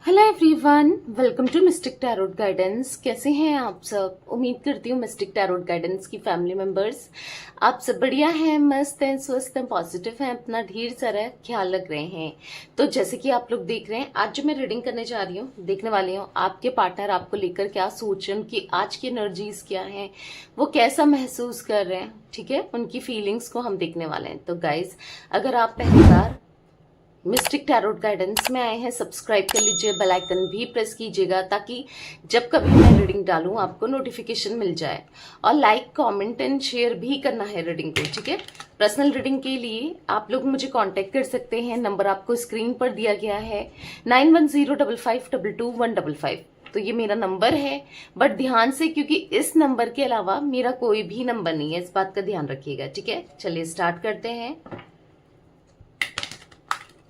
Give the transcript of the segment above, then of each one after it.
Hello everyone, welcome to mystic tarot guidance. कैसे हैं आप सब? उम्मीद करती हूँ मिस्टिक टैरोट गाइडेंस की फैमिली मेंबर्स आप सब बढ़िया हैं, मस्त हैं, स्वस्थ हैं, पॉजिटिव हैं, अपना ढेर सारा ख्याल रख रहे हैं। तो जैसे कि आप लोग देख रहे हैं, आज जो मैं रीडिंग करने जा रही हूँ, देखने वाली हूँ आपके पार्टनर आपको लेकर क्या सोच रहे हैं, उनकी आज की एनर्जीज क्या है, वो कैसा महसूस कर रहे हैं। ठीक है, उनकी फीलिंग्स को हम देखने वाले हैं। तो गाइज, अगर आप पहली बार मिस्टिक टैरोट गाइडेंस में आए हैं, सब्सक्राइब कर लीजिए, बेल आइकन भी प्रेस कीजिएगा ताकि जब कभी मैं रीडिंग डालूं आपको नोटिफिकेशन मिल जाए। और लाइक, कमेंट एंड शेयर भी करना है रीडिंग को। ठीक है, पर्सनल रीडिंग के लिए आप लोग मुझे कांटेक्ट कर सकते हैं। नंबर आपको स्क्रीन पर दिया गया है 9105522155। तो ये मेरा नंबर है, बट ध्यान से, क्योंकि इस नंबर के अलावा मेरा कोई भी नंबर नहीं है, इस बात का ध्यान रखिएगा। ठीक है, चलिए स्टार्ट करते हैं।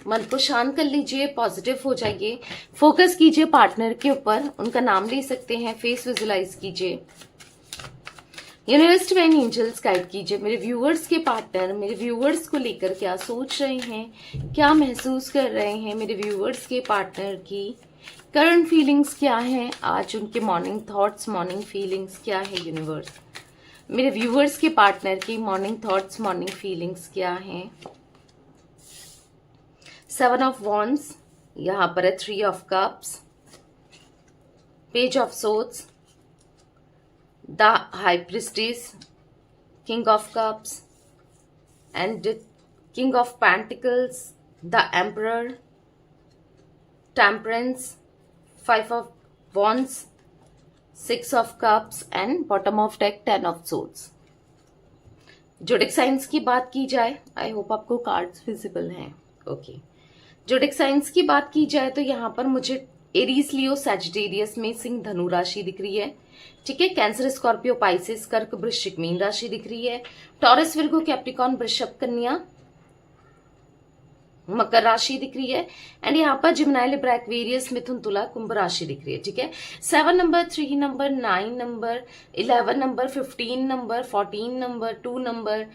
मन को शांत कर लीजिए, पॉजिटिव हो जाइए, फोकस कीजिए पार्टनर के ऊपर, उनका नाम ले सकते हैं, फेस विजुलाइज कीजिए। यूनिवर्स डिवाइन एंजल्स गाइड कीजिए मेरे व्यूअर्स के पार्टनर मेरे व्यूअर्स को लेकर क्या सोच रहे हैं, क्या महसूस कर रहे हैं। मेरे व्यूअर्स के पार्टनर की करंट फीलिंग्स क्या हैं, आज उनके मॉर्निंग थॉट्स, मॉर्निंग फीलिंग्स क्या है। यूनिवर्स, मेरे व्यूअर्स के पार्टनर की मॉर्निंग थॉट्स, मॉर्निंग फीलिंग्स क्या हैं। 7 ऑफ वॉन्ड्स, यहां पर है 3 of cups, page of swords, the high priestess, king of cups and king of pentacles, the emperor, temperance, 5 of wands, 6 of cups and bottom of deck 10 of swords. जोडिक science की बात की जाए, I hope आपको cards visible हैं। Okay, जोडिक science की बात की जाए तो यहाँ पर मुझे एरीज, लियो, सैजिटेरियस में सिंह, धनु राशि दिख रही है। ठीक है, कैंसर, स्कॉर्पियो, पाइसेस, कर्क, वृश्चिक, मीन राशि दिख रही है। टॉरस, विर्गो, कैप्रिकॉर्न, वृषभ, कन्या, मकर राशि दिख रही है। एंड यहाँ पर जिमिनी, लिब्रा, एक्वेरियस, मिथुन, तुला, कुंभ राशि दिख रही है। ठीक है, 7 number, 3 number, 9 number, 11 number, 15 number, 14 number, 2 number,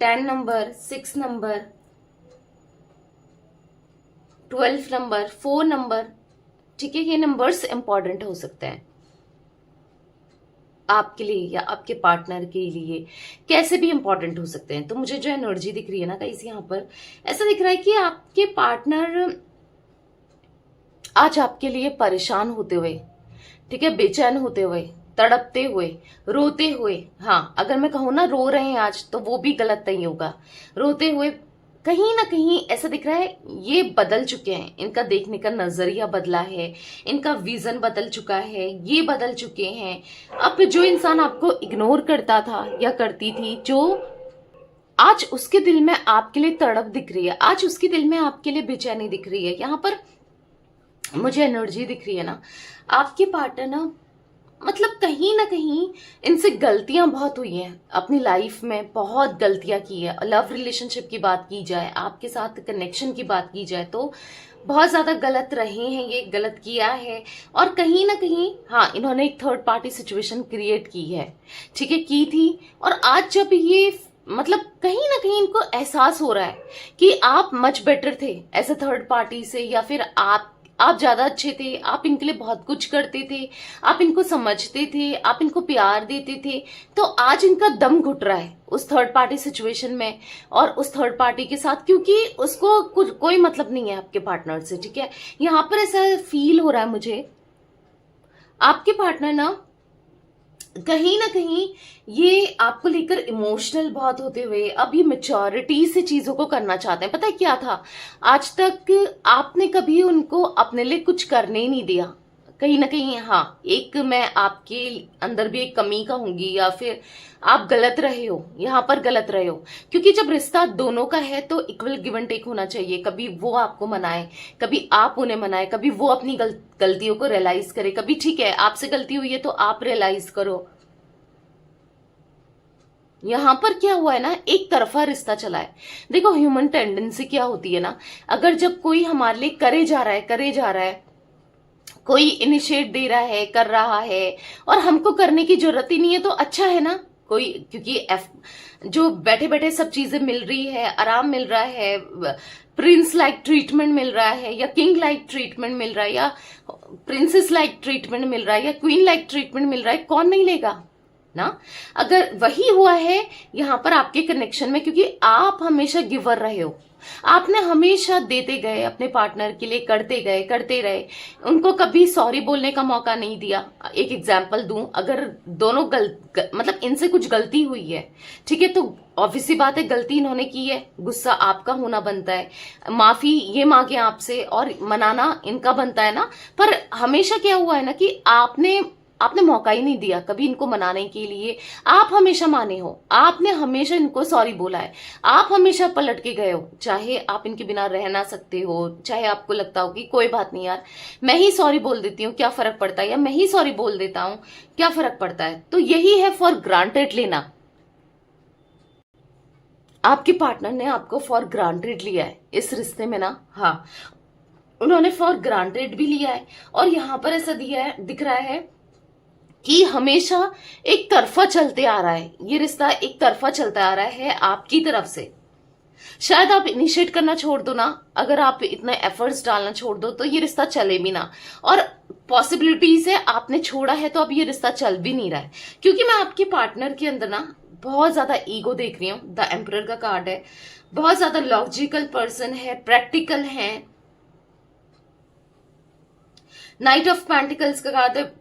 10 number, 6 number, 12 number, 4 number. ठीक है, ये नंबर्स इंपॉर्टेंट हो सकते हैं आपके लिए या आपके पार्टनर के लिए, कैसे भी इंपॉर्टेंट हो सकते हैं। तो मुझे जो एनर्जी दिख रही है ना गाइस, यहाँ पर ऐसा दिख रहा है कि आपके पार्टनर आज आपके लिए परेशान होते हुए, ठीक है, बेचैन होते हुए, तड़पते हुए, रोते हुए, हाँ अगर मैं कहूँ ना रो रहे हैं आज, तो वो भी गलत नहीं होगा, रोते हुए कहीं ना कहीं ऐसा दिख रहा है ये बदल चुके हैं, इनका देखने का नजरिया बदला है, इनका विजन बदल चुका है, ये बदल चुके हैं। अब जो इंसान आपको इग्नोर करता था या करती थी, जो आज उसके दिल में आपके लिए तड़प दिख रही है, आज उसके दिल में आपके लिए बेचैनी दिख रही है। यहाँ पर मुझे एनर्जी दिख रही है ना, आपके पार्टनर ना, मतलब कहीं ना कहीं इनसे गलतियां बहुत हुई हैं अपनी लाइफ में, बहुत गलतियां की है। लव रिलेशनशिप की बात की जाए, आपके साथ कनेक्शन की बात की जाए, तो बहुत ज्यादा गलत रहे हैं, ये गलत किया है। और कहीं ना कहीं हाँ, इन्होंने एक थर्ड पार्टी सिचुएशन क्रिएट की है, ठीक है, की थी। और आज जब ये मतलब कहीं ना कहीं इनको एहसास हो रहा है कि आप मच बेटर थे ऐसे थर्ड पार्टी से, या फिर आप ज्यादा अच्छे थे, आप इनके लिए बहुत कुछ करते थे, आप इनको समझते थे, आप इनको प्यार देते थे, तो आज इनका दम घुट रहा है उस थर्ड पार्टी सिचुएशन में और उस थर्ड पार्टी के साथ, क्योंकि उसको कुछ कोई मतलब नहीं है आपके पार्टनर से। ठीक है, यहां पर ऐसा फील हो रहा है मुझे, आपके पार्टनर ना कहीं ना कहीं ये आपको लेकर इमोशनल बहुत होते हुए अब ये मेच्योरिटी से चीजों को करना चाहते हैं। पता है क्या था, आज तक आपने कभी उनको अपने लिए कुछ करने ही नहीं दिया। कहीं ना कहीं हाँ, एक मैं आपके अंदर भी एक कमी कहूंगी, या फिर आप गलत रहे हो, यहाँ पर गलत रहे हो, क्योंकि जब रिश्ता दोनों का है तो इक्वल गिव एंड टेक होना चाहिए। कभी वो आपको मनाए, कभी आप उन्हें मनाए, कभी वो अपनी गलतियों को रियलाइज करे, कभी ठीक है आपसे गलती हुई है तो आप रियलाइज करो। यहां पर क्या हुआ है ना, एक तरफा रिश्ता चला है। देखो ह्यूमन टेंडेंसी क्या होती है ना, अगर जब कोई हमारे लिए करे जा रहा है, कोई इनिशिएट दे रहा है, कर रहा है, और हमको करने की जरूरत ही नहीं है, तो अच्छा है ना, कोई, क्योंकि जो बैठे बैठे सब चीजें मिल रही है, आराम मिल रहा है, प्रिंस लाइक ट्रीटमेंट मिल रहा है, या किंग लाइक ट्रीटमेंट मिल रहा है, या प्रिंसेस लाइक ट्रीटमेंट मिल रहा है, या क्वीन लाइक ट्रीटमेंट मिल रहा है, कौन नहीं लेगा ना। अगर वही हुआ है यहां पर आपके कनेक्शन में, क्योंकि आप हमेशा गिवर रहे हो, आपने हमेशा देते गए अपने पार्टनर के लिए, करते रहे, उनको कभी सॉरी बोलने का मौका नहीं दिया। एक एग्जांपल दूं, अगर दोनों मतलब इनसे कुछ गलती हुई है, ठीक है, तो ऑब्वियस सी बात है गलती इन्होंने की है, गुस्सा आपका होना बनता है, माफी ये मांगे आपसे और मनाना इनका बनता है ना। पर हमेशा क्या हुआ है ना कि आपने मौका ही नहीं दिया कभी इनको मनाने के लिए। आप हमेशा माने हो, आपने हमेशा इनको सॉरी बोला है, आप हमेशा पलट के गए हो, चाहे आप इनके बिना रह ना सकते हो, चाहे आपको लगता हो कि कोई बात नहीं यार, मैं ही सॉरी बोल देती हूँ क्या फर्क पड़ता है, या मैं ही सॉरी बोल देता हूं क्या फर्क पड़ता है। तो यही है फॉर ग्रांटेड लेना। आपके पार्टनर ने आपको फॉर ग्रांटेड लिया है इस रिश्ते में ना। हाँ, उन्होंने फॉर ग्रांटेड भी लिया है, और यहां पर ऐसा दिख रहा है कि हमेशा एक तरफा चलते आ रहा है, ये रिश्ता एक तरफा चलता आ रहा है आपकी तरफ से। शायद आप इनिशिएट करना छोड़ दो ना, अगर आप इतने एफर्ट्स डालना छोड़ दो तो ये रिश्ता चले भी ना, और पॉसिबिलिटीज है आपने छोड़ा है तो अब ये रिश्ता चल भी नहीं रहा है। क्योंकि मैं आपके पार्टनर के अंदर ना बहुत ज्यादा ईगो देख रही हूँ, द एम्परर का कार्ड है, बहुत ज्यादा लॉजिकल पर्सन है, प्रैक्टिकल है, नाइट ऑफ पेंटिकल्स का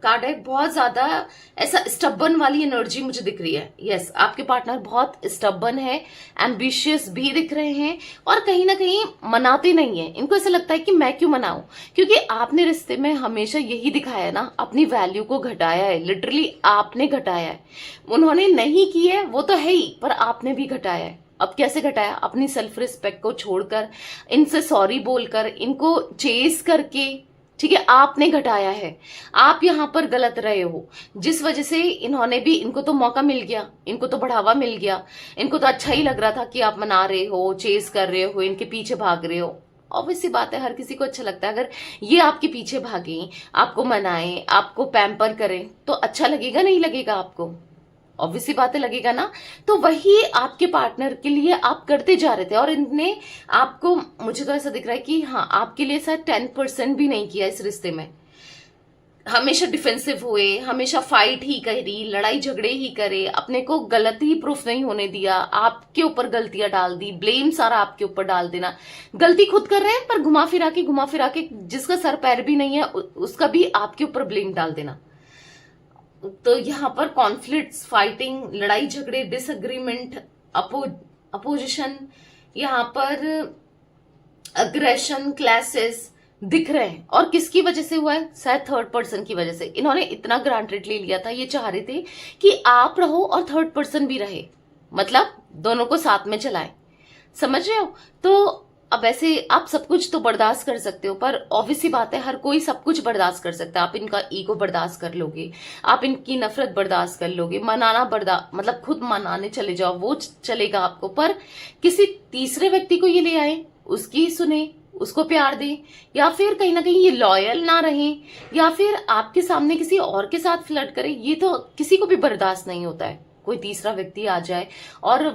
कार्ड है, बहुत ज्यादा ऐसा स्टब्बन वाली एनर्जी मुझे दिख रही है। यस, आपके पार्टनर बहुत स्टब्बन है, एम्बिशियस भी दिख रहे हैं, और कहीं ना कहीं मनाते नहीं है। इनको ऐसा लगता है कि मैं क्यों मनाऊं, क्योंकि आपने रिश्ते में हमेशा यही दिखाया ना, अपनी वैल्यू को घटाया है, लिटरली आपने घटाया है। उन्होंने नहीं की है वो तो है ही, पर आपने भी घटाया है। अब कैसे घटाया? अपनी सेल्फ रिस्पेक्ट को छोड़कर, इनसे सॉरी बोलकर, इनको चेस करके, ठीक है, आपने घटाया है। आप यहां पर गलत रहे हो, जिस वजह से इन्होंने भी, इनको तो मौका मिल गया, इनको तो बढ़ावा मिल गया, इनको तो अच्छा ही लग रहा था कि आप मना रहे हो, चेस कर रहे हो, इनके पीछे भाग रहे हो। ऑब्वियस सी बात है, हर किसी को अच्छा लगता है अगर ये आपके पीछे भागे, आपको मनाए, आपको पैम्पर करें, तो अच्छा लगेगा नहीं लगेगा आपको? ऑब्वियस सी बातें लगेगा ना। तो वही आपके पार्टनर के लिए आप करते जा रहे थे, और इनने आपको, मुझे तो ऐसा दिख रहा है कि हाँ, आपके लिए शायद 10% भी नहीं किया इस रिश्ते में। हमेशा डिफेंसिव हुए, हमेशा फाइट ही करी, लड़ाई झगड़े ही करे, अपने को गलत ही प्रूफ नहीं होने दिया, आपके ऊपर गलतियां डाल दी, ब्लेम सारा आपके ऊपर डाल देना। गलती खुद कर रहे हैं पर घुमा फिरा के जिसका सर पैर भी नहीं है उसका भी आपके ऊपर ब्लेम डाल देना। तो यहाँ पर कॉन्फ्लिक्ट्स, फाइटिंग, लड़ाई झगड़े, डिसएग्रीमेंट, अपोजिशन, यहाँ पर अग्रेशन, क्लैसेस दिख रहे हैं। और किसकी वजह से हुआ है? शायद थर्ड पर्सन की वजह से। इन्होंने इतना ग्रांटेड ले लिया था, ये चाह रहे थे कि आप रहो और थर्ड पर्सन भी रहे, मतलब दोनों को साथ में चलाएं। समझ रहे हो? तो अब ऐसे आप सब कुछ तो बर्दाश्त कर सकते हो, पर ऑब्वियसली बात है हर कोई सब कुछ बर्दाश्त कर सकता है। आप इनका ईगो बर्दाश्त कर लोगे, आप इनकी नफरत बर्दाश्त कर लोगे, मनाना मतलब खुद मनाने चले जाओ, वो चलेगा आपको। पर किसी तीसरे व्यक्ति को ये ले आए, उसकी सुने, उसको प्यार दे, या फिर कहीं ना कहीं ये लॉयल ना रहे, या फिर आपके सामने किसी और के साथ फ्लर्ट करे, ये तो किसी को भी बर्दाश्त नहीं होता है। कोई तीसरा व्यक्ति आ जाए और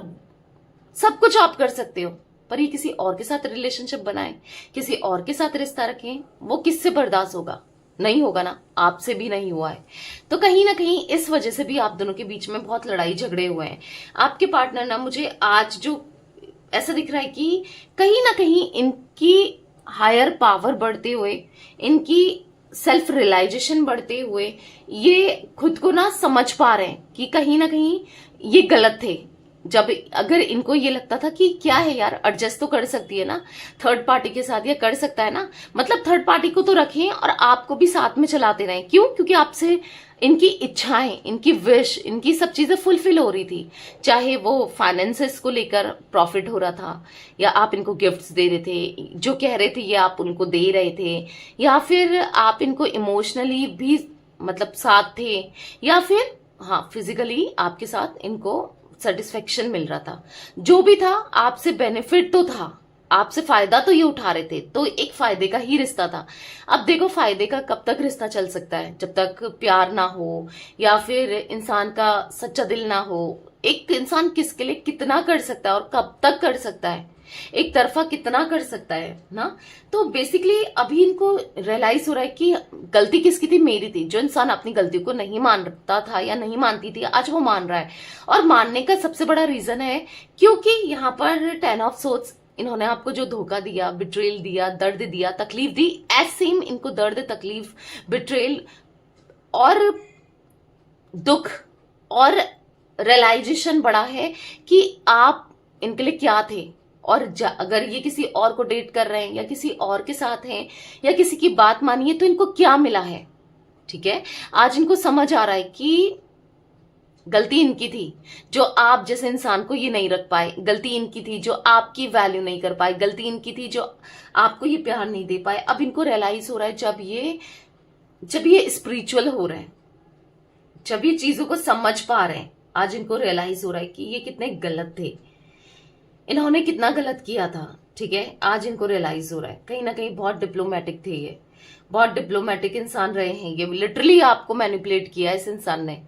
सब कुछ आप कर सकते हो, पर ये किसी और के साथ रिलेशनशिप बनाए, किसी और के साथ रिश्ता रखें, वो किससे बर्दाश्त होगा? नहीं होगा ना, आपसे भी नहीं हुआ है। तो कहीं ना कहीं इस वजह से भी आप दोनों के बीच में बहुत लड़ाई झगड़े हुए हैं। आपके पार्टनर ना, मुझे आज जो ऐसा दिख रहा है कि कहीं ना कहीं इनकी हायर पावर बढ़ते हुए, इनकी सेल्फ रियलाइजेशन बढ़ते हुए, ये खुद को ना समझ पा रहे हैं कि कहीं ना कहीं ये गलत थे। जब अगर इनको ये लगता था कि क्या है यार, एडजस्ट तो कर सकती है ना थर्ड पार्टी के साथ, ये कर सकता है ना, मतलब थर्ड पार्टी को तो रखें और आपको भी साथ में चलाते रहें। क्यों? क्योंकि आपसे इनकी इच्छाएं, इनकी विश, इनकी सब चीजें फुलफिल हो रही थी। चाहे वो फाइनेंसेस को लेकर प्रॉफिट हो रहा था, या आप इनको गिफ्ट्स दे रहे थे, जो कह रहे थे ये आप उनको दे रहे थे, या फिर आप इनको इमोशनली भी मतलब साथ थे, या फिर हाँ फिजिकली आपके साथ इनको सेटिस्फेक्शन मिल रहा था। जो भी था आपसे बेनिफिट तो था, आपसे फायदा तो ये उठा रहे थे, तो एक फायदे का ही रिश्ता था। अब देखो फायदे का कब तक रिश्ता चल सकता है, जब तक प्यार ना हो या फिर इंसान का सच्चा दिल ना हो। एक इंसान किसके लिए कितना कर सकता है और कब तक कर सकता है, एक तरफा कितना कर सकता है ना। तो बेसिकली अभी इनको रियलाइज हो रहा है कि गलती किसकी थी, मेरी थी। जो इंसान अपनी गलती को नहीं मानता था या नहीं मानती थी, आज वो मान रहा है। और मानने का सबसे बड़ा रीजन है क्योंकि यहाँ पर 10 ऑफ सोर्ड्स, इन्होंने आपको जो धोखा दिया, बिट्रेल दिया, दर्द दिया, तकलीफ दी, एज सेम इनको दर्द, तकलीफ, बिट्रेल और दुख और रियलाइजेशन बड़ा है कि आप इनके लिए क्या थे। और अगर ये किसी और को डेट कर रहे हैं या किसी और के साथ हैं या किसी की बात मानिए तो इनको क्या मिला है। ठीक है, आज इनको समझ आ रहा है कि गलती इनकी थी जो आप जैसे इंसान को ये नहीं रख पाए, गलती इनकी थी जो आपकी वैल्यू नहीं कर पाए, गलती इनकी थी जो आपको ये प्यार नहीं दे पाए। अब इनको रियलाइज हो रहा है जब ये स्पिरिचुअल हो रहे हैं, जब ये चीजों को समझ पा रहे हैं, आज इनको रियलाइज हो रहा है कि ये कितने गलत थे, इन्होंने कितना गलत किया था। ठीक है, आज इनको रियलाइज हो रहा है। कहीं ना कहीं बहुत डिप्लोमेटिक थे ये, बहुत डिप्लोमेटिक इंसान रहे हैं ये। लिटरली आपको मैनिपुलेट किया इस इंसान ने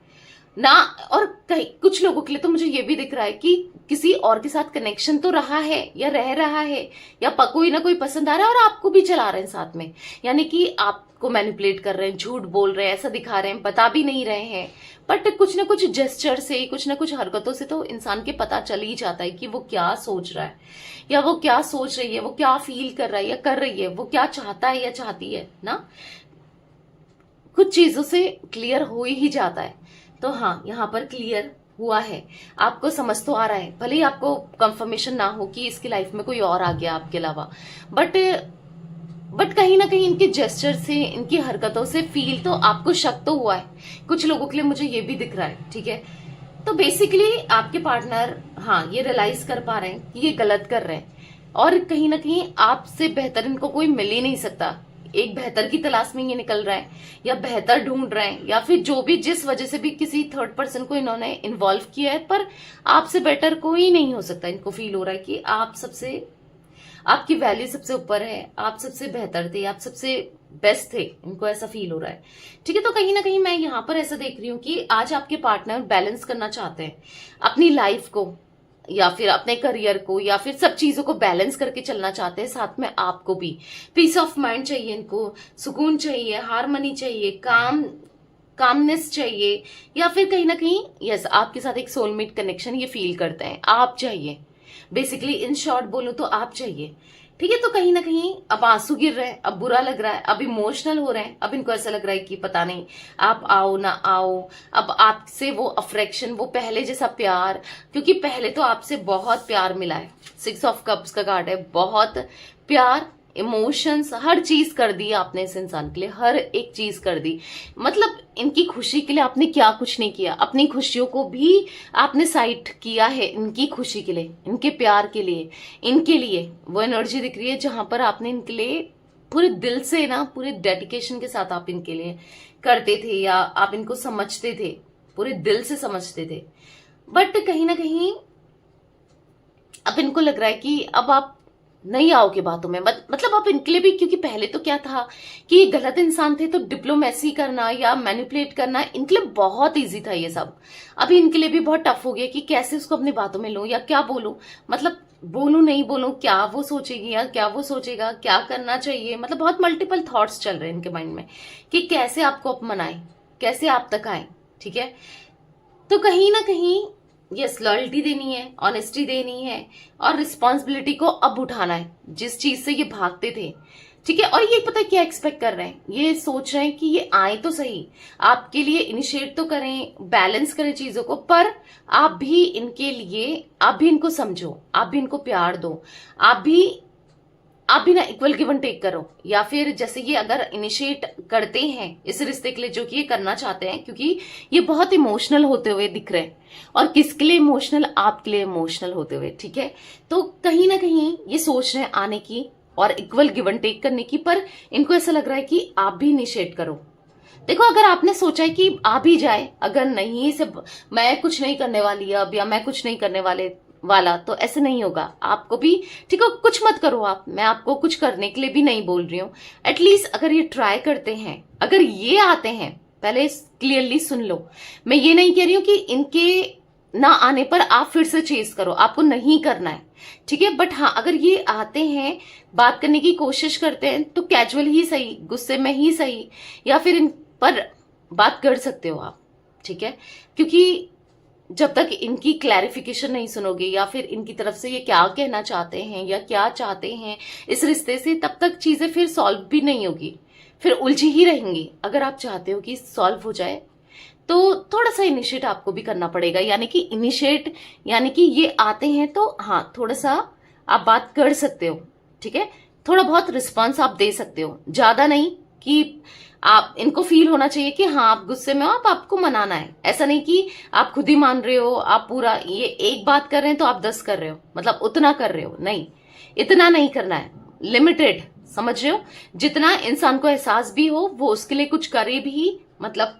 ना। और कहीं कुछ लोगों के लिए तो मुझे ये भी दिख रहा है कि किसी और के साथ कनेक्शन तो रहा है या रह रहा है या कोई ना कोई पसंद आ रहा है और आपको भी चला रहे हैं साथ में, यानी कि आपको मैनिपुलेट कर रहे हैं, झूठ बोल रहे हैं, ऐसा दिखा रहे हैं, बता भी नहीं रहे हैं। बट कुछ ना कुछ जेस्चर से, कुछ ना कुछ हरकतों से तो इंसान के पता चल ही जाता है कि वो क्या सोच रहा है या वो क्या सोच रही है, वो क्या फील कर रहा है या कर रही है, वो क्या चाहता है या चाहती है ना। कुछ चीजों से क्लियर हो ही जाता है। तो हाँ, यहाँ पर क्लियर हुआ है, आपको समझ तो आ रहा है, भले ही आपको कंफर्मेशन ना हो कि इसकी लाइफ में कोई और आ गया आपके अलावा, बट कहीं ना कहीं इनके जेस्चर से, इनकी हरकतों से फील तो आपको शक तो हुआ है। कुछ लोगों के लिए मुझे ये भी दिख रहा है। ठीक है, तो बेसिकली आपके पार्टनर हाँ ये रियलाइज कर पा रहे हैं कि ये गलत कर रहे हैं और कहीं ना कहीं आपसे बेहतर इनको कोई मिल ही नहीं सकता। एक बेहतर की तलाश में ये निकल रहा है या बेहतर ढूंढ रहे हैं या फिर जो भी, जिस वजह से भी किसी थर्ड पर्सन को इन्होंने इन्वॉल्व किया है, पर आपसे बेटर कोई नहीं हो सकता। इनको फील हो रहा है कि आप सबसे, आपकी वैल्यू सबसे ऊपर है, आप सबसे बेहतर थे, आप सबसे बेस्ट थे, इनको ऐसा फील हो रहा है। ठीक है, तो कहीं ना कहीं मैं यहाँ पर ऐसा देख रही हूँ कि आज आपके पार्टनर बैलेंस करना चाहते हैं अपनी लाइफ को या फिर अपने करियर को या फिर सब चीजों को बैलेंस करके चलना चाहते हैं। साथ में आपको भी पीस ऑफ माइंड चाहिए, इनको सुकून चाहिए, हार्मनी चाहिए, कामनेस चाहिए, या फिर कहीं ना कहीं यस आपके साथ एक सोलमेट कनेक्शन ये फील करते हैं, आप चाहिए। बेसिकली इन शॉर्ट बोलूं तो आप चाहिए। ठीक है, तो कहीं ना कहीं अब आंसू गिर रहे हैं, अब बुरा लग रहा है, अब इमोशनल हो रहे हैं, अब इनको ऐसा लग रहा है कि पता नहीं आप आओ ना आओ, अब आपसे वो अफ्रेक्शन, वो पहले जैसा प्यार, क्योंकि पहले तो आपसे बहुत प्यार मिला है। 6 ऑफ कप्स का कार्ड है, बहुत प्यार, इमोशंस, हर चीज कर दी आपने इस इंसान के लिए, हर एक चीज कर दी। मतलब इनकी खुशी के लिए आपने क्या कुछ नहीं किया, अपनी खुशियों को भी आपने साइड किया है इनकी खुशी के लिए, इनके प्यार के लिए, इनके लिए। वो एनर्जी दिख रही है जहां पर आपने इनके लिए पूरे दिल से ना, पूरे डेडिकेशन के साथ आप इनके लिए करते थे या आप इनको समझते थे, पूरे दिल से समझते थे। बट कहीं ना कहीं अब इनको लग रहा है कि अब आप नहीं आओगे बातों में, मतलब आप इनके लिए भी, क्योंकि पहले तो क्या था कि गलत इंसान थे तो डिप्लोमेसी करना या मैनिपुलेट करना इनके लिए बहुत इजी था ये सब। अभी इनके लिए भी बहुत टफ हो गया कि कैसे उसको अपनी बातों में लूं या क्या बोलूं, मतलब बोलूं नहीं बोलूं, क्या वो सोचेगी या क्या वो सोचेगा, क्या करना चाहिए। मतलब बहुत मल्टीपल थॉट्स चल रहे हैं इनके माइंड में कि कैसे आपको आप मनाएं, कैसे आप तक आए। ठीक है, तो कहीं ना कहीं यस लॉयल्टी देनी है, ऑनेस्टी देनी है और रिस्पॉन्सिबिलिटी को अब उठाना है जिस चीज से ये भागते थे। ठीक है, और ये पता है क्या एक्सपेक्ट कर रहे हैं, ये सोच रहे हैं कि ये आए तो सही, आपके लिए इनिशिएट तो करें, बैलेंस करें चीजों को, पर आप भी इनके लिए, आप भी इनको समझो, आप भी इनको प्यार दो, आप भी ना इक्वल गिव एंड टेक करो। या फिर जैसे ये अगर इनिशिएट करते हैं इस रिश्ते के लिए, जो कि ये करना चाहते हैं, क्योंकि ये बहुत इमोशनल होते हुए दिख रहे हैं। और किसके लिए इमोशनल, आपके लिए इमोशनल होते हुए। ठीक है, तो कहीं ना कहीं ये सोच रहे हैं आने की और इक्वल गिव एंड टेक करने की, पर इनको ऐसा लग रहा है कि आप भी इनिशिएट करो। देखो, अगर आपने सोचा है कि आ भी जाए, अगर नहीं से मैं कुछ नहीं करने वाली अब, या मैं कुछ नहीं करने वाले, वाला, तो ऐसे नहीं होगा। आपको भी ठीक है, कुछ मत करो आप, मैं आपको कुछ करने के लिए भी नहीं बोल रही हूँ। एटलीस्ट अगर ये ट्राई करते हैं, अगर ये आते हैं, पहले क्लियरली सुन लो, मैं ये नहीं कह रही हूँ कि इनके ना आने पर आप फिर से चेज करो, आपको नहीं करना है, ठीक है। बट हाँ, अगर ये आते हैं, बात करने की कोशिश करते हैं, तो कैजुअल ही सही, गुस्से में ही सही, या फिर इन पर बात कर सकते हो आप, ठीक है। क्योंकि जब तक इनकी क्लैरिफिकेशन नहीं सुनोगे, या फिर इनकी तरफ से ये क्या कहना चाहते हैं या क्या चाहते हैं इस रिश्ते से, तब तक चीजें फिर सॉल्व भी नहीं होगी, फिर उलझी ही रहेंगी। अगर आप चाहते हो कि सॉल्व हो जाए, तो थोड़ा सा इनिशिएट आपको भी करना पड़ेगा। यानी कि इनिशिएट, यानी कि ये आते हैं तो हाँ, थोड़ा सा आप बात कर सकते हो, ठीक है। थोड़ा बहुत रिस्पॉन्स आप दे सकते हो, ज्यादा नहीं कि आप इनको फील होना चाहिए कि हाँ आप गुस्से में हो, आपको मनाना है। ऐसा नहीं कि आप खुद ही मान रहे हो, आप पूरा ये एक बात कर रहे हैं तो आप 10 कर रहे हो, मतलब उतना कर रहे हो, नहीं, इतना नहीं करना है, लिमिटेड, समझ रहे हो। जितना इंसान को एहसास भी हो, वो उसके लिए कुछ करे भी, मतलब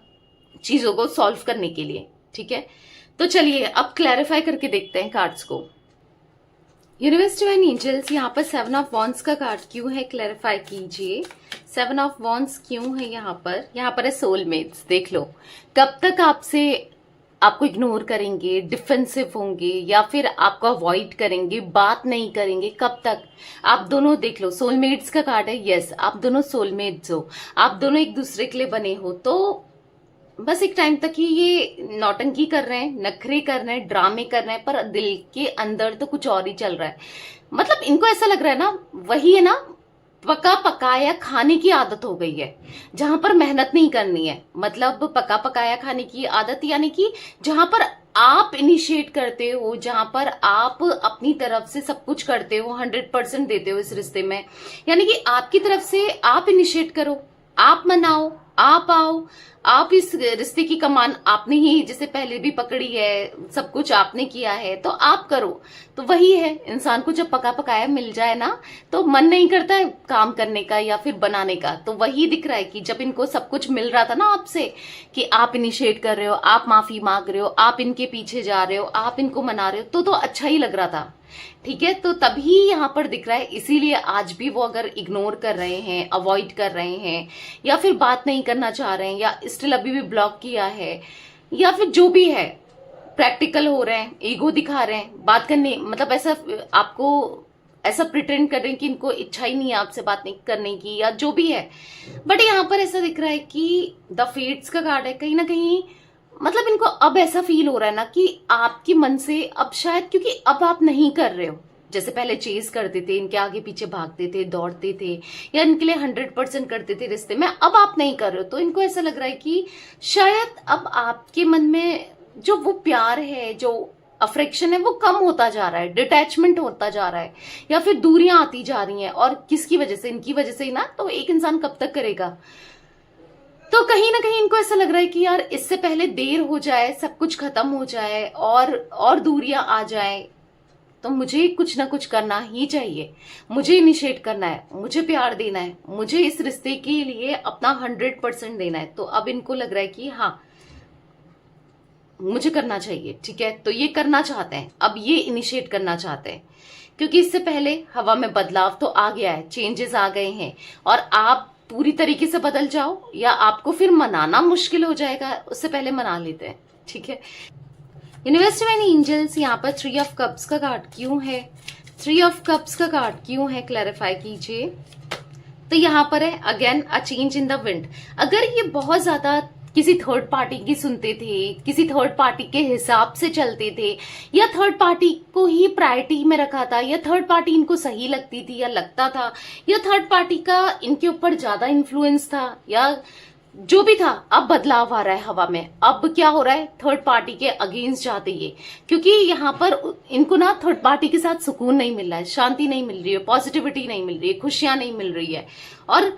चीजों को सॉल्व करने के लिए, ठीक है। तो चलिए अब क्लैरिफाई करके देखते हैं कार्ड्स को। यूनिवर्स डिवाइन एंजल्स, यहाँ पर 7 ऑफ वॉन्ड्स का कार्ड क्यों है, क्लैरिफाई कीजिए। 7 ऑफ वॉन्ड्स क्यों है यहाँ पर? यहाँ पर है सोलमेट्स। देख लो, कब तक आपको इग्नोर करेंगे, डिफेंसिव होंगे, या फिर आपको अवॉइड करेंगे, बात नहीं करेंगे, कब तक? आप दोनों देख लो, सोलमेट्स का कार्ड है, यस, आप दोनों सोलमेट्स हो, आप दोनों एक दूसरे के लिए बने हो। तो बस एक टाइम तक ही ये नौटंकी कर रहे हैं, नखरे कर रहे हैं, ड्रामे कर रहे हैं, पर दिल के अंदर तो कुछ और ही चल रहा है। मतलब इनको ऐसा लग रहा है ना, वही है ना, पका पकाया खाने की आदत हो गई है, जहां पर मेहनत नहीं करनी है। मतलब पका पकाया खाने की आदत, यानी कि जहां पर आप इनिशिएट करते हो, जहां पर आप अपनी तरफ से सब कुछ करते हो, 100% देते हो इस रिश्ते में। यानी कि आपकी तरफ से आप इनिशिएट करो, आप मनाओ, आप आओ, आप इस रिश्ते की कमान आपने ही जैसे पहले भी पकड़ी है, सब कुछ आपने किया है, तो आप करो। तो वही है, इंसान को जब पका पकाया मिल जाए ना, तो मन नहीं करता है काम करने का या फिर बनाने का। तो वही दिख रहा है कि जब इनको सब कुछ मिल रहा था ना आपसे, कि आप इनिशिएट कर रहे हो, आप माफी मांग रहे हो, आप इनके पीछे जा रहे हो, आप इनको मना रहे हो, तो अच्छा ही लग रहा था, ठीक है। तो तभी यहां पर दिख रहा है, इसीलिए आज भी वो अगर इग्नोर कर रहे हैं, अवॉइड कर रहे हैं, या फिर बात नहीं करना चाह रहे हैं, या स्टिल अभी भी ब्लॉक किया है, या फिर जो भी है, प्रैक्टिकल हो रहे हैं, ईगो दिखा रहे हैं बात करने, मतलब ऐसा आपको ऐसा प्रिटेंड कर रहे हैं कि इनको इच्छा ही नहीं है आपसे बात नहीं करने की, या जो भी है। बट यहाँ पर ऐसा दिख रहा है कि द फेट्स का कार्ड है, कहीं ना कहीं मतलब इनको अब ऐसा फील हो रहा है ना कि आपके मन से अब शायद, क्योंकि अब आप नहीं कर रहे हो जैसे पहले चेज करते थे, इनके आगे पीछे भागते थे, दौड़ते थे, या इनके लिए 100% करते थे रिश्ते में, अब आप नहीं कर रहे हो। तो इनको ऐसा लग रहा है कि शायद अब आपके मन में जो वो प्यार है, जो अफ्रेक्शन है, वो कम होता जा रहा है, डिटैचमेंट होता जा रहा है, या फिर दूरियां आती जा रही हैं। और किसकी वजह से? इनकी वजह से ही ना। तो एक इंसान कब तक करेगा? तो कहीं ना कहीं इनको ऐसा लग रहा है कि यार इससे पहले देर हो जाए, सब कुछ खत्म हो जाए और दूरियां आ जाए, तो मुझे कुछ ना कुछ करना ही चाहिए, मुझे इनिशिएट करना है, मुझे प्यार देना है, मुझे इस रिश्ते के लिए अपना 100% देना है। तो अब इनको लग रहा है कि हाँ मुझे करना चाहिए, ठीक है। तो ये करना चाहते हैं, अब ये इनिशिएट करना चाहते हैं, क्योंकि इससे पहले हवा में बदलाव तो आ गया है, चेंजेस आ गए हैं, और आप पूरी तरीके से बदल जाओ या आपको फिर मनाना मुश्किल हो जाएगा, उससे पहले मना लेते हैं, ठीक है। यूनिवर्स डिवाइन एंजल्स, यहाँ पर 3 ऑफ कप्स का कार्ड क्यों है? 3 ऑफ कप्स का कार्ड क्यों है, क्लैरिफाई कीजिए। तो यहाँ पर है again a change in the wind. अगर ये बहुत ज्यादा किसी थर्ड पार्टी की सुनते थे, किसी थर्ड पार्टी के हिसाब से चलते थे, या थर्ड पार्टी को ही प्रायोरिटी में रखा था, या थर्ड पार्टी इनको सही लगती थी या लगता था, या थर्ड पार्टी का इनके ऊपर ज्यादा इन्फ्लुएंस था, या जो भी था, अब बदलाव आ रहा है हवा में। अब क्या हो रहा है? थर्ड पार्टी के अगेंस्ट जाते ये, क्योंकि यहाँ पर इनको ना थर्ड पार्टी के साथ सुकून नहीं मिल रहा है, शांति नहीं मिल रही है, पॉजिटिविटी नहीं मिल रही है, खुशियां नहीं मिल रही है, और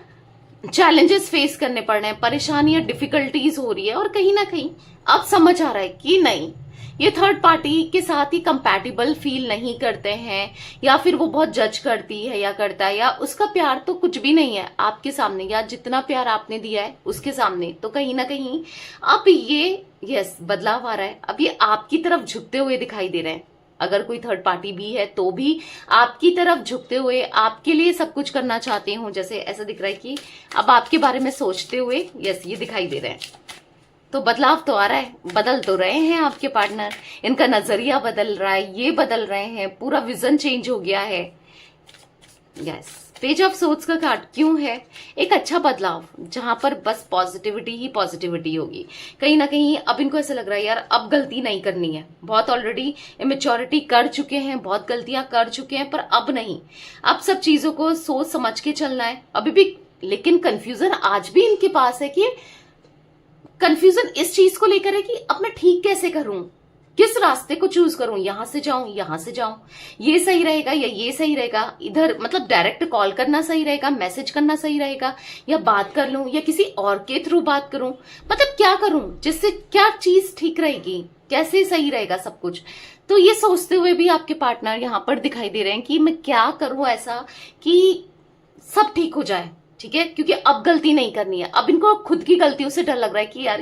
चैलेंजेस फेस करने पड़ रहे हैं, परेशानियां, डिफिकल्टीज हो रही है। और कहीं ना कहीं अब समझ आ रहा है कि नहीं, ये थर्ड पार्टी के साथ ही कंपैटिबल फील नहीं करते हैं, या फिर वो बहुत जज करती है या करता है, या उसका प्यार तो कुछ भी नहीं है आपके सामने, या जितना प्यार आपने दिया है उसके सामने। तो कहीं ना कहीं अब ये बदलाव आ रहा है, अब ये आपकी तरफ झुकते हुए दिखाई दे रहे हैं। अगर कोई थर्ड पार्टी भी है तो भी आपकी तरफ झुकते हुए आपके लिए सब कुछ करना चाहते हो। जैसे ऐसा दिख रहा है कि अब आपके बारे में सोचते हुए, यस, ये दिखाई दे रहे हैं। तो बदलाव तो आ रहा है, बदल तो रहे हैं आपके पार्टनर, इनका नजरिया बदल रहा है, ये बदल रहे हैं, पूरा विजन चेंज हो गया है। यस, पेज ऑफ सोर्ड्स का कार्ड क्यों है? एक अच्छा बदलाव जहां पर बस पॉजिटिविटी ही पॉजिटिविटी होगी। कहीं ना कहीं अब इनको ऐसा लग रहा है यार अब गलती नहीं करनी है, बहुत ऑलरेडी इमेच्योरिटी कर चुके हैं, बहुत गलतियां कर चुके हैं, पर अब नहीं, अब सब चीजों को सोच समझ के चलना है अभी भी। लेकिन कंफ्यूजन आज भी इनके पास है कि कंफ्यूजन इस चीज को लेकर है कि अब मैं ठीक कैसे करूं, किस रास्ते को चूज करूं, यहां से जाऊं, यहां से जाऊं, ये सही रहेगा या ये सही रहेगा, इधर मतलब डायरेक्ट कॉल करना सही रहेगा, मैसेज करना सही रहेगा, या बात कर लूं या किसी और के थ्रू बात करूं, मतलब क्या करूं जिससे क्या चीज ठीक रहेगी, कैसे सही रहेगा सब कुछ। तो ये सोचते हुए भी आपके पार्टनर यहां पर दिखाई दे रहे हैं कि मैं क्या करूं ऐसा कि सब ठीक हो जाए, ठीक है, क्योंकि अब गलती नहीं करनी है। अब इनको खुद की गलतियों से डर लग रहा है कि यार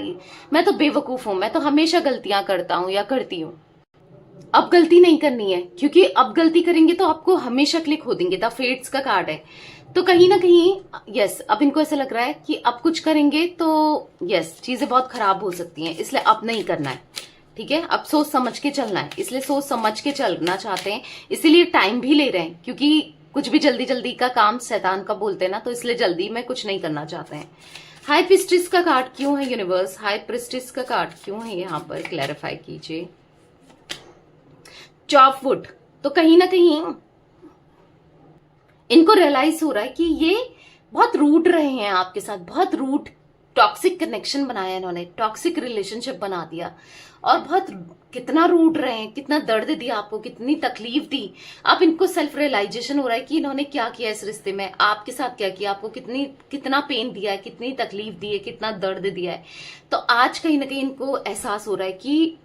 मैं तो बेवकूफ हूं, मैं तो हमेशा गलतियां करता हूं या करती हूं, अब गलती नहीं करनी है, क्योंकि अब गलती करेंगे तो आपको हमेशा क्लिक हो देंगे। द फेट्स का कार्ड है, तो कहीं ना कहीं यस, अब इनको ऐसा लग रहा है कि अब कुछ करेंगे तो यस चीजें बहुत खराब हो सकती हैं, इसलिए अब नहीं करना है, ठीक है। अब सोच समझ के चलना है, इसलिए सोच समझ के चलना चाहते हैं, इसीलिए टाइम भी ले रहे हैं, क्योंकि कुछ भी जल्दी जल्दी का काम शैतान का बोलते हैं ना, तो इसलिए जल्दी में कुछ नहीं करना चाहते हैं। हाई प्रिस्टेस का कार्ड क्यों है यूनिवर्स? हाई प्रिस्टेस का कार्ड क्यों है यहाँ पर, क्लैरिफाई कीजिए। चॉपवुड, तो कहीं ना कहीं इनको रियलाइज हो रहा है कि ये बहुत रूड रहे हैं आपके साथ, बहुत रूड टॉक्सिक कनेक्शन बनाया इन्होंने, टॉक्सिक रिलेशनशिप बना दिया, और बहुत कितना रूड रहे हैं, कितना दर्द दिया आपको, कितनी तकलीफ दी। अब इनको सेल्फ रियलाइजेशन हो रहा है कि इन्होंने क्या किया इस रिश्ते में, आपके साथ क्या किया, आपको कितना पेन दिया है, कितनी तकलीफ दी है, कितना दर्द दिया है। तो आज कहीं ना कहीं इनको एहसास हो रहा है कि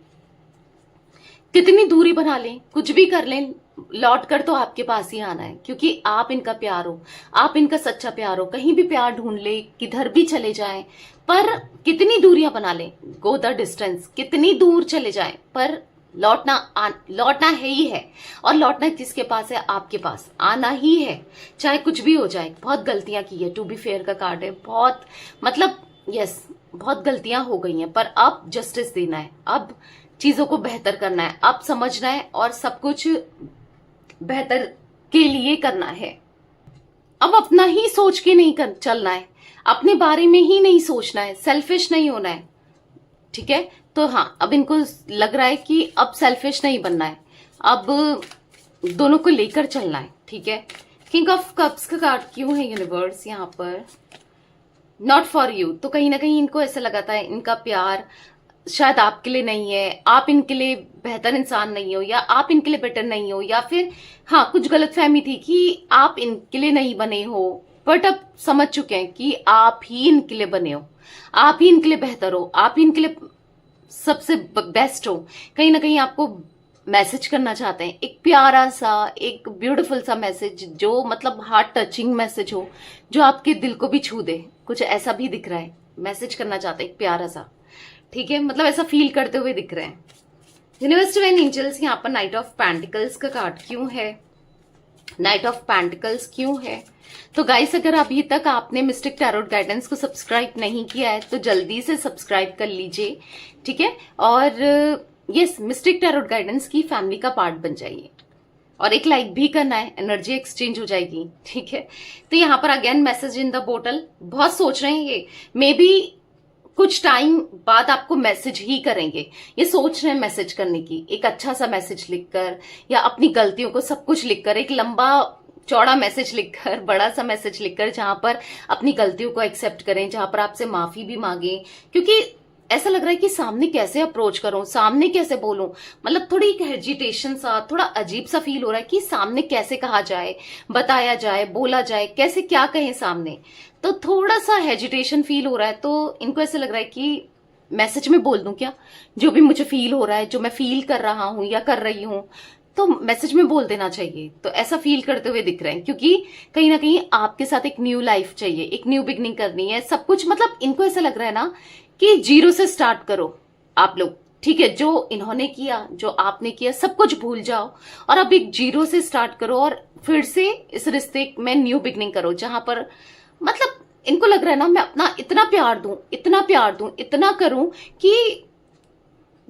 कितनी दूरी बना लें, कुछ भी कर लें, लौट कर तो आपके पास ही आना है, क्योंकि आप इनका प्यार हो, आप इनका सच्चा प्यार हो। कहीं भी प्यार ढूंढ ले, किधर भी चले जाएं, पर कितनी दूरियां बना लें, गो द डिस्टेंस, कितनी दूर चले जाएं, पर लौटना है ही है। और लौटना किसके पास है? आपके पास आना ही है, चाहे कुछ भी हो जाए। बहुत गलतियां की है, टू बी फेयर का कार्ड है, बहुत मतलब यस बहुत गलतियां हो गई हैं, पर अब जस्टिस देना है, अब चीजों को बेहतर करना है, अब समझना है और सब कुछ बेहतर के लिए करना है। अब अपना ही सोच के नहीं चलना है, अपने बारे में ही नहीं सोचना है, सेल्फिश नहीं होना है, ठीक है। तो हाँ, अब इनको लग रहा है कि अब सेल्फिश नहीं बनना है, अब दोनों को लेकर चलना है, ठीक है। किंग ऑफ कप्स का कार्ड क्यों है यूनिवर्स यहाँ पर? नॉट फॉर यू, तो कहीं ना कहीं इनको ऐसा लगाता है इनका प्यार शायद आपके लिए नहीं है, आप इनके लिए बेहतर इंसान नहीं हो, या आप इनके लिए बेटर नहीं हो, या फिर हाँ कुछ गलतफहमी थी कि आप इनके लिए नहीं बने हो, बट अब समझ चुके हैं कि आप ही इनके लिए बने हो, आप ही इनके लिए बेहतर हो, आप ही इनके लिए सबसे बेस्ट हो। कहीं ना कहीं आपको मैसेज करना चाहते हैं, एक प्यारा सा, एक ब्यूटीफुल सा मैसेज, जो मतलब हार्ट टचिंग मैसेज हो, जो आपके दिल को भी छू दे, कुछ ऐसा भी दिख रहा है। मैसेज करना चाहते हैं एक प्यारा सा, ठीक है, मतलब ऐसा फील करते हुए दिख रहे हैं। यूनिवर्स डिवाइन एंजल्स, यहाँ पर नाइट ऑफ पेंटिकल्स का कार्ड क्यों है? नाइट ऑफ पेंटिकल्स क्यों है? तो गाइस, अगर अभी तक आपने मिस्टिक टैरोट गाइडेंस को सब्सक्राइब नहीं किया है तो जल्दी से सब्सक्राइब कर लीजिए, ठीक है। और यस, मिस्टिक टैरोट गाइडेंस की फैमिली का पार्ट बन जाइए, और एक लाइक भी करना है, एनर्जी एक्सचेंज हो जाएगी, ठीक है। तो यहाँ पर अगेन मैसेज इन द बोतल, बहुत सोच रहे हैं ये, मे बी कुछ टाइम बाद आपको मैसेज ही करेंगे, ये सोच रहे हैं मैसेज करने की, एक अच्छा सा मैसेज लिखकर, या अपनी गलतियों को सब कुछ लिखकर, एक लंबा चौड़ा मैसेज लिखकर, बड़ा सा मैसेज लिखकर, जहां पर अपनी गलतियों को एक्सेप्ट करें, जहां पर आपसे माफी भी मांगे, क्योंकि ऐसा लग रहा है कि सामने कैसे अप्रोच करूं, सामने कैसे बोलूं, मतलब थोड़ी एक हेजिटेशन सा, थोड़ा अजीब सा फील हो रहा है कि सामने कैसे कहा जाए, बताया जाए, बोला जाए, कैसे क्या कहें सामने, तो थोड़ा सा हेजिटेशन फील हो रहा है। तो इनको ऐसा लग रहा है कि मैसेज में बोल दूं क्या, जो भी मुझे फील हो रहा है, जो मैं फील कर रहा हूं या कर रही हूं, तो मैसेज में बोल देना चाहिए। तो ऐसा फील करते हुए दिख रहे हैं, क्योंकि कहीं ना कहीं आपके साथ एक न्यू लाइफ चाहिए, एक न्यू बिगनिंग करनी है, सब कुछ मतलब इनको ऐसा लग रहा है ना कि जीरो से स्टार्ट करो आप लोग, ठीक है, जो इन्होंने किया, जो आपने किया, सब कुछ भूल जाओ और अब एक जीरो से स्टार्ट करो और फिर से इस रिश्ते में न्यू बिगनिंग करो, जहां पर मतलब इनको लग रहा है ना, मैं अपना इतना प्यार दूं, इतना प्यार दूं, इतना करूं कि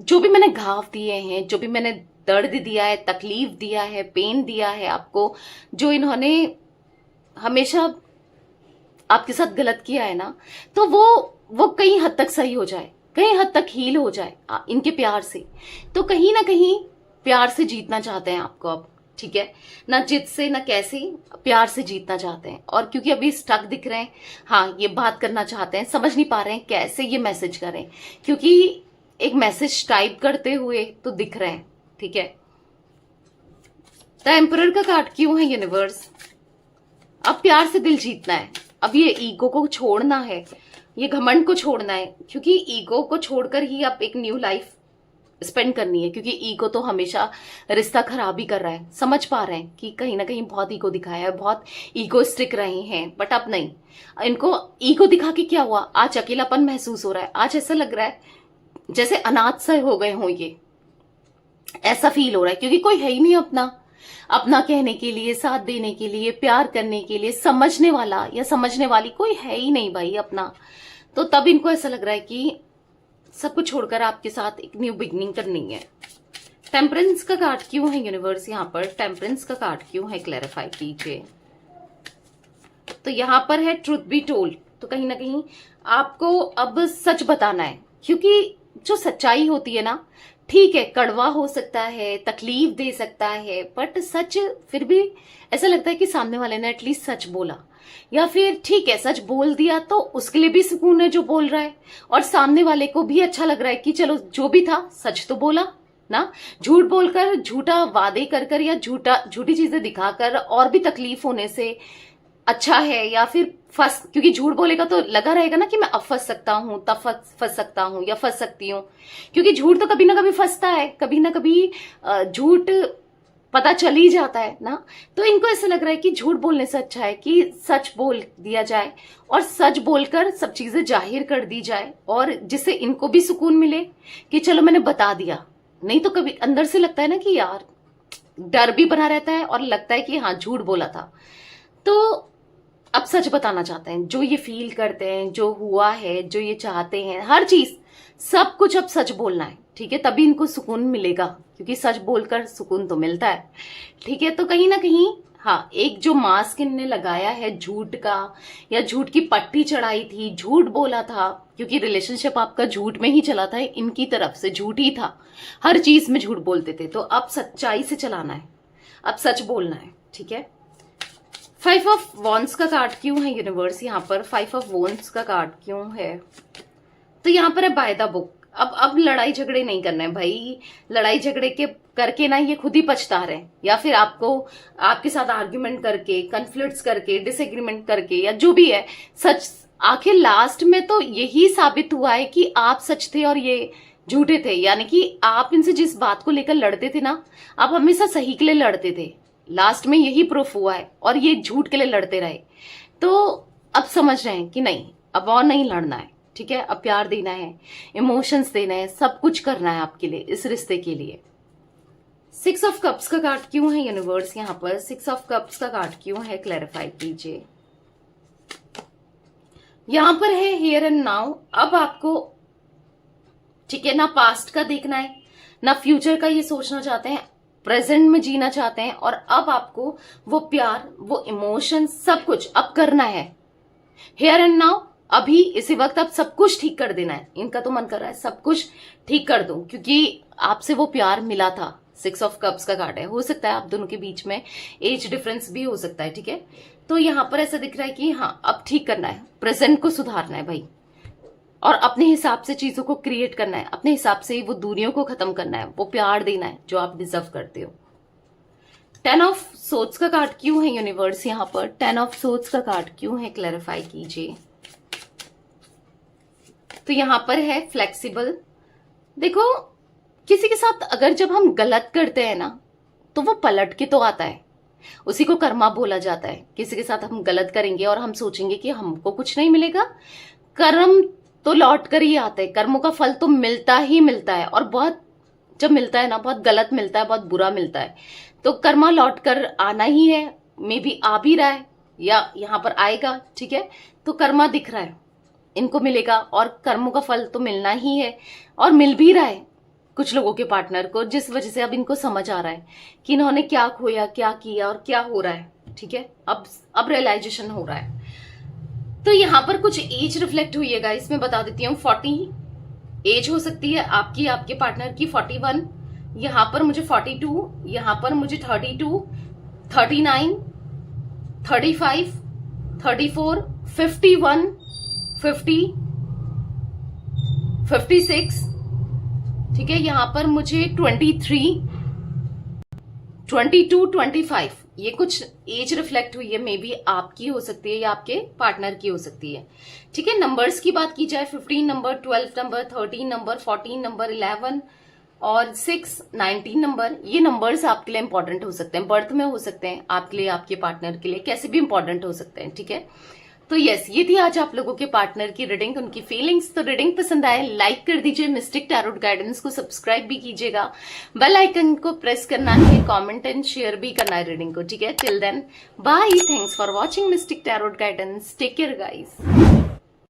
जो भी मैंने घाव दिए हैं, जो भी मैंने दर्द दिया है, तकलीफ दिया है, पेन दिया है आपको, जो इन्होंने हमेशा आपके साथ गलत किया है ना, तो वो कहीं हद तक सही हो जाए, कहीं हद तक हील हो जाए इनके प्यार से। तो कहीं ना कहीं प्यार से जीतना चाहते हैं आपको अब, ठीक है, ना जिद से ना कैसे, प्यार से जीतना चाहते हैं। और क्योंकि अभी स्टक दिख रहे हैं, हाँ ये बात करना चाहते हैं, समझ नहीं पा रहे हैं कैसे ये मैसेज करें, क्योंकि एक मैसेज टाइप करते हुए तो दिख रहे हैं, ठीक है। द एम्परर का कार्ड क्यों है यूनिवर्स? अब प्यार से दिल जीतना है, अब ये ईगो को छोड़ना है, ये घमंड को छोड़ना है, क्योंकि ईगो को छोड़कर ही अब एक न्यू लाइफ स्पेंड करनी है, क्योंकि ईगो तो हमेशा रिश्ता खराब ही कर रहा है। समझ पा रहे हैं कि कहीं ना कहीं बहुत ईगो दिखाया है, बहुत ईगोइस्टिक रहे हैं, बट अब नहीं, इनको ईगो दिखा के क्या हुआ, आज अकेलापन महसूस हो रहा है, आज ऐसा लग रहा है जैसे अनाथ से हो गए हों, ये ऐसा फील हो रहा है, क्योंकि कोई है ही नहीं अपना कहने के लिए, साथ देने के लिए, प्यार करने के लिए, समझने वाला या समझने वाली कोई है ही नहीं भाई अपना। तो तब इनको ऐसा लग रहा है कि सब कुछ छोड़कर आपके साथ एक न्यू बिगनिंग करनी है। टेम्परेंस का कार्ड क्यों है यूनिवर्स यहाँ पर? टेम्परेंस का कार्ड क्यों है, क्लैरिफाई कीजिए। तो यहाँ पर है ट्रुथ बी टोल्ड, तो कहीं ना कहीं आपको अब सच बताना है, क्योंकि जो सच्चाई होती है ना, ठीक है कड़वा हो सकता है, तकलीफ दे सकता है, बट सच फिर भी ऐसा लगता है कि सामने वाले ने एटलीस्ट सच बोला, या फिर ठीक है सच बोल दिया तो उसके लिए भी सुकून है जो बोल रहा है, और सामने वाले को भी अच्छा लग रहा है कि चलो जो भी था सच तो बोला ना। झूठ बोलकर, झूठा वादे कर या झूठी चीजें दिखाकर और भी तकलीफ होने से अच्छा है, या फिर क्योंकि झूठ बोलेगा तो लगा रहेगा ना कि मैं अब फंस सकता हूं, तब फंस सकता हूं या फंस सकती हूं, क्योंकि झूठ तो कभी ना कभी फंसता है, कभी ना कभी झूठ पता चल ही जाता है ना। तो इनको ऐसा लग रहा है कि झूठ बोलने से अच्छा है कि सच बोल दिया जाए और सच बोलकर सब चीजें जाहिर कर दी जाए, और जिससे इनको भी सुकून मिले कि चलो मैंने बता दिया। नहीं तो कभी अंदर से लगता है ना कि यार डर भी बना रहता है और लगता है कि हाँ झूठ बोला था। तो अब सच बताना चाहते हैं, जो ये फील करते हैं, जो हुआ है, जो ये चाहते हैं, हर चीज सब कुछ अब सच बोलना है, ठीक है, तभी इनको सुकून मिलेगा, क्योंकि सच बोलकर सुकून तो मिलता है, ठीक है। तो कहीं ना कहीं हाँ, एक जो मास्क इनने लगाया है झूठ का, या झूठ की पट्टी चढ़ाई थी, झूठ बोला था, क्योंकि रिलेशनशिप आपका झूठ में ही चला था, इनकी तरफ से झूठ ही था, हर चीज में झूठ बोलते थे। तो अब सच्चाई से चलाना है, अब सच बोलना है, ठीक है। 5 ऑफ वॉन्ड्स का कार्ड क्यों है यूनिवर्स यहाँ पर? 5 ऑफ वॉन्ड्स का कार्ड क्यों है? तो यहाँ पर है बाय द बुक। अब लड़ाई झगड़े नहीं करना है भाई, लड़ाई झगड़े के करके ना ये खुद ही पछता रहे, या फिर आपको आपके साथ आर्ग्यूमेंट करके, कन्फ्लिक्ट्स करके, डिसएग्रीमेंट करके, या जो भी है, सच आखिर लास्ट में तो यही साबित हुआ है कि आप सच थे और ये झूठे थे। यानी कि आप इनसे जिस बात को लेकर लड़ते थे ना, आप हमेशा सही के लिए लड़ते थे, लास्ट में यही प्रूफ हुआ है, और ये झूठ के लिए लड़ते रहे। तो अब समझ रहे हैं कि नहीं, अब और नहीं लड़ना है, ठीक है, अब प्यार देना है, इमोशंस देना है, सब कुछ करना है आपके लिए, इस रिश्ते के लिए। 6 ऑफ कप्स का कार्ड क्यों है यूनिवर्स यहाँ पर? 6 ऑफ कप्स का कार्ड क्यों है, क्लैरिफाई कीजिए। यहां पर है हियर एंड नाउ। अब आपको ठीक है ना पास्ट का देखना है, ना फ्यूचर का ये सोचना चाहते हैं, प्रेजेंट में जीना चाहते हैं, और अब आपको वो प्यार, वो इमोशन, सब कुछ अब करना है, हियर एंड नाउ, अभी इसी वक्त अब सब कुछ ठीक कर देना है। इनका तो मन कर रहा है सब कुछ ठीक कर दूं, क्योंकि आपसे वो प्यार मिला था। 6 ऑफ कप्स का कार्ड है, हो सकता है आप दोनों के बीच में एज डिफरेंस भी हो सकता है, ठीक है। तो यहां पर ऐसा दिख रहा है कि हाँ अब ठीक करना है, प्रेजेंट को सुधारना है भाई, और अपने हिसाब से चीजों को क्रिएट करना है, अपने हिसाब से वो दूरियों को खत्म करना है, वो प्यार देना है जो आप डिजर्व करते हो। 10 ऑफ सोर्ड्स का कार्ड क्यों है यूनिवर्स यहाँ पर? 10 ऑफ सोर्ड्स का कार्ड क्यों है, क्लैरिफाई कीजिए। तो यहां पर है फ्लेक्सिबल। देखो किसी के साथ अगर जब हम गलत करते हैं ना, तो वो पलट के तो आता है, उसी को कर्मा बोला जाता है। किसी के साथ हम गलत करेंगे और हम सोचेंगे कि हमको कुछ नहीं मिलेगा, कर्म तो लौट कर ही आता है। कर्मों का फल तो मिलता ही मिलता है, और बहुत जब मिलता है ना, बहुत गलत मिलता है, बहुत बुरा मिलता है। तो कर्मा लौट कर आना ही है, मे बी आ भी रहा है या यहाँ पर आएगा, ठीक है। तो कर्मा दिख रहा है, इनको मिलेगा, और कर्मों का फल तो मिलना ही है, और मिल भी रहा है कुछ लोगों के पार्टनर को, जिस वजह से अब इनको समझ आ रहा है कि इन्होंने क्या खोया, क्या किया और क्या हो रहा है, ठीक है। अब रियलाइजेशन हो रहा है। तो यहाँ पर कुछ एज रिफ्लेक्ट हुई है गाइस, मैं बता देती हूँ। 40 एज हो सकती है आपकी, आपके पार्टनर की 41, यहाँ पर मुझे 42, यहाँ पर मुझे 32, 39, 35, 34, 51, 50, 56, ठीक है। यहाँ पर मुझे 23, 22, 25, ये कुछ एज रिफ्लेक्ट हुई है, मे बी आपकी हो सकती है या आपके पार्टनर की हो सकती है, ठीक है। नंबर्स की बात की जाए, 15 नंबर, 12 नंबर, 13 नंबर, 14 नंबर, 11 और 6, 19 नंबर, ये नंबर्स आपके लिए इंपॉर्टेंट हो सकते हैं, बर्थ में हो सकते हैं आपके लिए, आपके पार्टनर के लिए, कैसे भी इंपॉर्टेंट हो सकते हैं, ठीक है। तो यस, ये थी आज आप लोगों के पार्टनर की रीडिंग, उनकी फीलिंग्स। तो रीडिंग पसंद आए लाइक कर दीजिए, मिस्टिक टैरोट गाइडेंस को सब्सक्राइब भी कीजिएगा, बेल आइकन को प्रेस करना है, कमेंट एंड शेयर भी करना है रीडिंग को, ठीक है। Till then bye, thanks for watching mystic tarot guidance, take care guys.